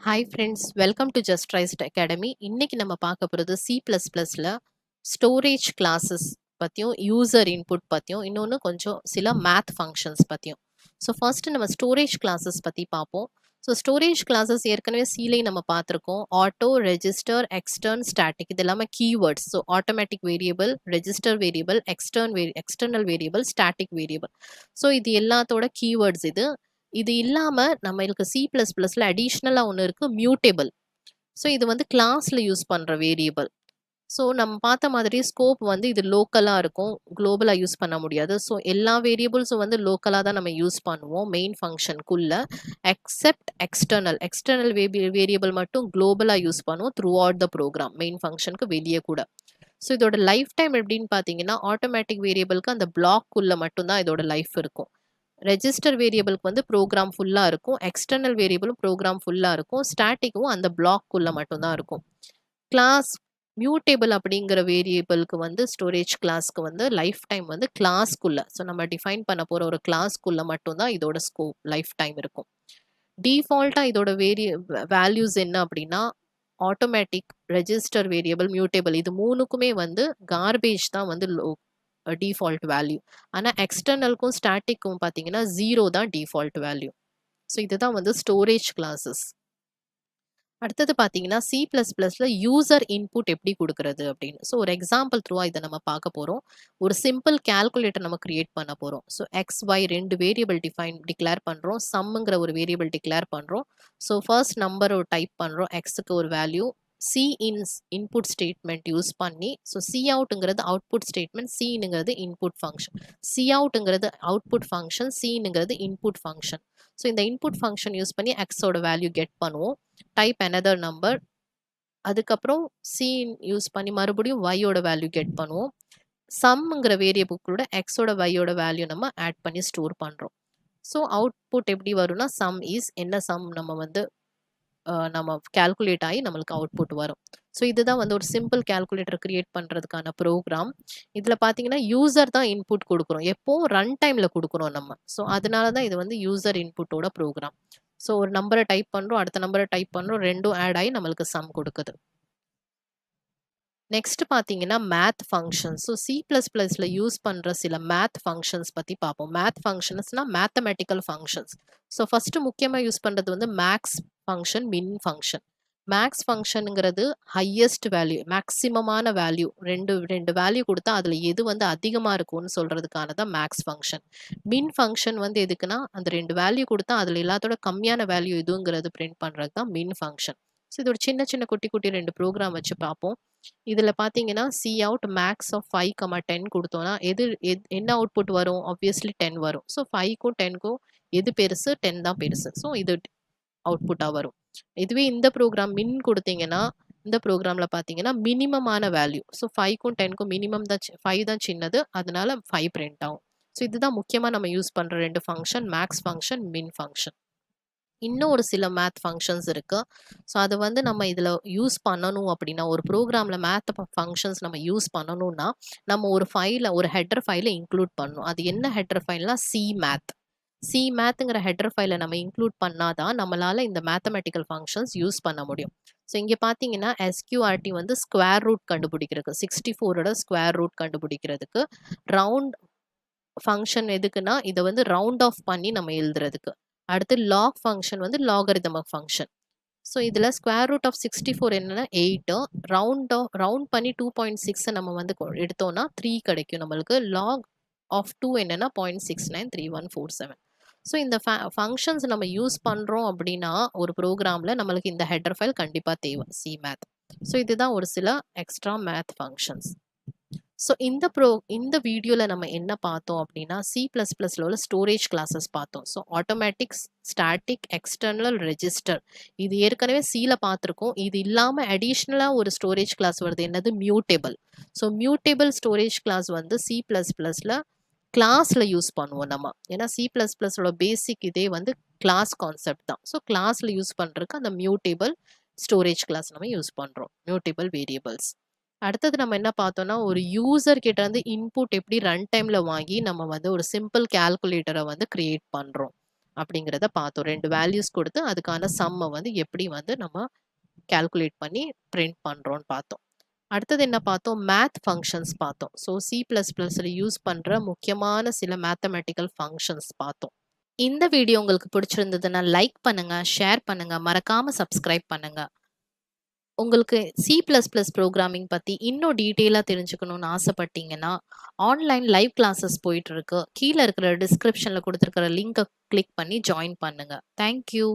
Hi friends, welcome to Just Triced Academy. இன்னைக்கு நம்ம பார்க்க போகிறது C++ல ஸ்டோரேஜ் கிளாஸஸ் பற்றியும் யூசர் இன்புட் பற்றியும் இன்னொன்று கொஞ்சம் சில மேத் ஃபங்க்ஷன்ஸ் பற்றியும். ஸோ ஃபர்ஸ்ட் நம்ம ஸ்டோரேஜ் கிளாஸஸ் பற்றி பார்ப்போம். ஸோ ஸ்டோரேஜ் கிளாஸஸ் ஏற்கனவே சீலை நம்ம பார்த்துருக்கோம். ஆட்டோ, ரெஜிஸ்டர், எக்ஸ்டர்ன், ஸ்டாட்டிக் இது எல்லாமே keywords. So automatic variable, register variable, external variable, static variable. So இது எல்லாத்தோட கீவேர்ட்ஸ் இது. இது இல்லாம நம்மளுக்கு C++ல அடிஷனலா ஒண்ணு இருக்கு மியூட்டபிள். ஸோ இது வந்து கிளாஸ்ல யூஸ் பண்ற வேரியபிள். ஸோ நம்ம பார்த்த மாதிரி ஸ்கோப் வந்து இது லோக்கலா இருக்கும், குளோபலா யூஸ் பண்ண முடியாது. ஸோ எல்லா வேரியபிள்ஸும் வந்து லோக்கலா தான் நம்ம யூஸ் பண்ணுவோம் மெயின் ஃபங்க்ஷனுக்குள்ள. எக்ஸெப்ட் எக்ஸ்டர்னல் வேரியபிள் மட்டும் குளோபலா யூஸ் பண்ணுவோம் throughout the program main ஃபங்க்ஷனுக்கு வெளியே கூட. ஸோ இதோட லைஃப் டைம் எப்படின்னு பார்த்தீங்கன்னா ஆட்டோமேட்டிக் வேரியபிளுக்கு அந்த பிளாக்குள்ள மட்டும்தான் இதோட லைஃப் இருக்கும். ரெஜிஸ்டர் வேரியபிளுக்கு வந்து ப்ரோக்ராம் ஃபுல்லாக இருக்கும், எக்ஸ்டர்னல் வேரியபிளும் ப்ரோக்ராம் ஃபுல்லாக இருக்கும், ஸ்டாட்டிக்கும் அந்த பிளாக்குள்ளே மட்டும்தான் இருக்கும். கிளாஸ் மியூட்டேபிள் அப்படிங்கிற வேரியபிளுக்கு வந்து ஸ்டோரேஜ் கிளாஸ்க்கு வந்து லைஃப் டைம் வந்து கிளாஸ்க்குள்ளே, ஸோ நம்ம டிஃபைன் பண்ண போகிற ஒரு கிளாஸ்க்குள்ளே மட்டும்தான் இதோட ஸ்கோப் லைஃப் டைம் இருக்கும். டிஃபால்ட்டாக இதோட வேல்யூஸ் என்ன அப்படின்னா ஆட்டோமேட்டிக், ரெஜிஸ்டர் வேரியபிள், மியூட்டேபிள் இது மூணுக்குமே வந்து கார்பேஜ் தான் வந்து டிஃபால்ட் வேல்யூ. ஆனால் எக்ஸ்டர்னலுக்கும் ஸ்டாட்டிக்கும் பார்த்தீங்கன்னா 0 தான் டிஃபால்ட் வேல்யூ. ஸோ இதுதான் வந்து ஸ்டோரேஜ் கிளாஸஸ். அடுத்தது பார்த்தீங்கன்னா C++ல யூசர் இன்புட் எப்படி கொடுக்கறது அப்படின்னு. ஸோ ஒரு எக்ஸாம்பிள் த்ரூவாக இதை நம்ம பார்க்க போகிறோம். ஒரு சிம்பிள் கேல்குலேட்டர் நம்ம கிரியேட் பண்ண போகிறோம். ஸோ XY ரெண்டு வேரியபிள் டிக்ளேர் பண்ணுறோம், சம்ங்கிற ஒரு வேரியபிள் டிக்ளேர் பண்ணுறோம். ஸோ ஃபர்ஸ்ட் நம்பர் ஒரு டைப் பண்ணுறோம், எக்ஸுக்கு ஒரு வேல்யூ, இன்புட் ஸ்டேட்மெண்ட் யூஸ் பண்ணி, ஸோ சி அவுட்டுங்கிறது அவுட்புட் ஸ்டேட்மெண்ட், சிங்கிறது இன்புட் ஃபங்க்ஷன். சி அவுட்டுங்கிறது அவுட்புட் ஃபங்க்ஷன், சிங்கிறது இன்புட் ஃபங்க்ஷன். ஸோ இந்த இன்புட் ஃபங்க்ஷன் யூஸ் பண்ணி எக்ஸோட வேல்யூ கெட் பண்ணுவோம். டைப் another நம்பர், அதுக்கப்புறம் சி யூஸ் பண்ணி மறுபடியும் ஒய்யோட வேல்யூ கெட் பண்ணுவோம். சம்ங்கிற வேரியபிளோட எக்ஸோட ஒய்யோட வேல்யூ நம்ம ஆட் பண்ணி ஸ்டோர் பண்ணுறோம். ஸோ அவுட்புட் எப்படி வரும்னா சம் இஸ் என்ன சம் நம்ம கால்குலேட் ஆகி நம்மளுக்கு அவுட்புட் வரும். ஸோ இதுதான் வந்து ஒரு சிம்பிள் கால்குலேட்டர் கிரியேட் பண்ணுறதுக்கான ப்ரோக்ராம். இதில் பார்த்தீங்கன்னா யூசர் தான் இன்புட் கொடுக்குறோம், எப்போ ரன் டைமில் கொடுக்குறோம் நம்ம. ஸோ அதனால தான் இது வந்து யூசர் இன்புட்டோட ப்ரோக்ராம். ஸோ ஒரு நம்பரை டைப் பண்ணுறோம், அடுத்த நம்பரை டைப் பண்ணுறோம், ரெண்டும் ஆட் ஆகி நம்மளுக்கு சம் கொடுக்குது. நெக்ஸ்ட் பார்த்தீங்கன்னா மேத் ஃபங்க்ஷன்ஸ். ஸோ C++ல யூஸ் பண்ணுற சில மேத் ஃபங்க்ஷன்ஸ் பற்றி பார்ப்போம். மேத் ஃபங்க்ஷன்ஸ்னால் மேத்தமெட்டிக்கல் ஃபங்க்ஷன்ஸ். ஸோ ஃபஸ்ட்டு முக்கியமாக யூஸ் பண்ணுறது வந்து max function, min function. Max ஃபங்க்ஷனுங்கிறது ஹையஸ்ட் வேல்யூ, மேக்ஸிமமான வேல்யூ, ரெண்டு வேல்யூ கொடுத்தா அதில் எது வந்து அதிகமாக இருக்கும்னு சொல்கிறதுக்கான தான் மேக்ஸ் ஃபங்க்ஷன். மின் ஃபங்க்ஷன் வந்து எதுக்குன்னா அந்த ரெண்டு வேல்யூ கொடுத்தா அதில் எல்லாத்தோட கம்மியான வேல்யூ எதுங்கிறது பிரிண்ட் பண்ணுறது தான் மின் ஃபங்க்ஷன். ஸோ இதோட சின்ன சின்ன குட்டி குட்டி ரெண்டு ப்ரோக்ராம் வச்சு பார்ப்போம். இதில் பார்த்தீங்கன்னா சி அவுட் மேக்ஸ் ஆஃப் 5,10 கொடுத்தோன்னா என்ன அவுட்புட் வரும்? ஆப்வியஸ்லி 10 வரும். ஸோ 5க்கும் 10க்கும் எது பெருசு? 10 தான் பெருசு. ஸோ இது அவுட்புட்டாக வரும். இதுவே இந்த ப்ரோக்ராம் மின் கொடுத்தீங்கன்னா இந்த ப்ரோக்ராமில் பார்த்தீங்கன்னா மினிமமான வேல்யூ. ஸோ 5க்கும் 10க்கும் மினிமம் தான் 5 தான் சின்னது, அதனால 5 பிரிண்ட் ஆகும். ஸோ இதுதான் முக்கியமாக நம்ம யூஸ் பண்ணுற ரெண்டு function, maths function, min function. இன்னும் ஒரு சில மேத் ஃபங்க்ஷன்ஸ் இருக்குது. ஸோ அது வந்து நம்ம இதில் யூஸ் பண்ணணும் அப்படின்னா, ஒரு ப்ரோக்ராமில் மேத் ஃபங்க்ஷன்ஸ் நம்ம யூஸ் பண்ணணும்னா நம்ம ஒரு ஹெட்டர் ஃபைலை இன்க்ளூட் பண்ணணும். அது என்ன ஹெட்டர் ஃபைல்னால் சி மேத்துங்கிற ஹெட்டர் ஃபைலை நம்ம இன்க்ளூட் பண்ணாதான் நம்மளால் இந்த மேத்தமெட்டிக்கல் ஃபங்க்ஷன்ஸ் யூஸ் பண்ண முடியும். ஸோ இங்கே பார்த்தீங்கன்னா SQRT வந்து ஸ்கொயர் ரூட் கண்டுபிடிக்கிறதுக்கு, 64ஓட ஸ்கொயர் ரூட் கண்டுபிடிக்கிறதுக்கு, ரவுண்ட் ஃபங்க்ஷன் எதுக்குன்னா இதை வந்து ரவுண்ட் ஆஃப் பண்ணி நம்ம எழுதுறதுக்கு. அடுத்து லாக் ஃபங்க்ஷன் வந்து லாகரிதம் ஃபங்க்ஷன். ஸோ இதில் ஸ்கொயர் ரூட் ஆஃப் 64 என்னன்னா 8, ரவுண்ட் பண்ணி 2.6 நம்ம வந்து எடுத்தோம்னா 3 கிடைக்கும் நம்மளுக்கு. லாக் ஆஃப் 2 என்னன்னா 0.693147. ஸோ இந்த ஃபங்க்ஷன்ஸ் நம்ம யூஸ் பண்ணுறோம் அப்படின்னா ஒரு ப்ரோக்ராமில் நம்மளுக்கு இந்த ஹெட்டர் ஃபைல் கண்டிப்பாக தேவை, சி மேத். ஸோ இதுதான் ஒரு சில எக்ஸ்ட்ரா மேத் ஃபங்க்ஷன்ஸ். ஸோ இந்த வீடியோவில் நம்ம என்ன பார்த்தோம் அப்படின்னா C++ல உள்ள ஸ்டோரேஜ் கிளாஸஸ் பார்த்தோம். So automatic, static, external, register இது ஏற்கனவே சியில் பார்த்துருக்கோம். இது இல்லாமல் அடிஷ்னலாக ஒரு ஸ்டோரேஜ் கிளாஸ் வருது, என்னது மியூட்டேபிள். ஸோ மியூட்டேபிள் ஸ்டோரேஜ் கிளாஸ் வந்து C++ல கிளாஸில் யூஸ் பண்ணுவோம் நம்ம. ஏன்னா C++ஓட பேசிக் இதே வந்து கிளாஸ் கான்செப்ட் தான். ஸோ கிளாஸில் யூஸ் பண்ணுறதுக்கு அந்த மியூட்டேபிள் ஸ்டோரேஜ் கிளாஸ் நம்ம யூஸ் பண்ணுறோம், மியூட்டேபிள் வேரியபிள்ஸ். அடுத்தது நம்ம என்ன பார்த்தோம்னா ஒரு யூசர் கிட்ட இருந்து இன்புட் எப்படி ரன் டைம்ல வாங்கி நம்ம வந்து ஒரு சிம்பிள் கால்குலேட்டரை வந்து கிரியேட் பண்றோம். அப்படிங்கிறத பார்த்தோம். 2 வேல்யூஸ் குடுத்து அதுக்கான சம்ம வந்து எப்படி வந்து நம்ம கால்குலேட் பண்ணி பிரிண்ட் பண்றோம்னு பார்த்தோம். அடுத்தது என்ன பார்த்தோம்? மேத் ஃபங்ஷன்ஸ் பார்த்தோம். ஸோ C++ல யூஸ் பண்ற முக்கியமான சில மேத்தமேட்டிக்கல் ஃபங்ஷன்ஸ் பார்த்தோம். இந்த வீடியோ உங்களுக்கு பிடிச்சிருந்ததுன்னா லைக் பண்ணுங்க, ஷேர் பண்ணுங்க, மறக்காம சப்ஸ்கிரைப் பண்ணுங்க. உங்களுக்கு C++ ப்ரோகிராமிங் பத்தி இன்னும் டீட்டெயிலா தெரிஞ்சுக்கணும்னு ஆசைப்பட்டீங்கன்னா, ஆன்லைன் லைவ் கிளாஸஸ் போயிட்டு இருக்கு. கீழ இருக்கிற டிஸ்கிரிப்ஷன்ல குடுத்திருக்கிற லிங்க கிளிக் பண்ணி ஜாயின் பண்ணுங்க. Thank you.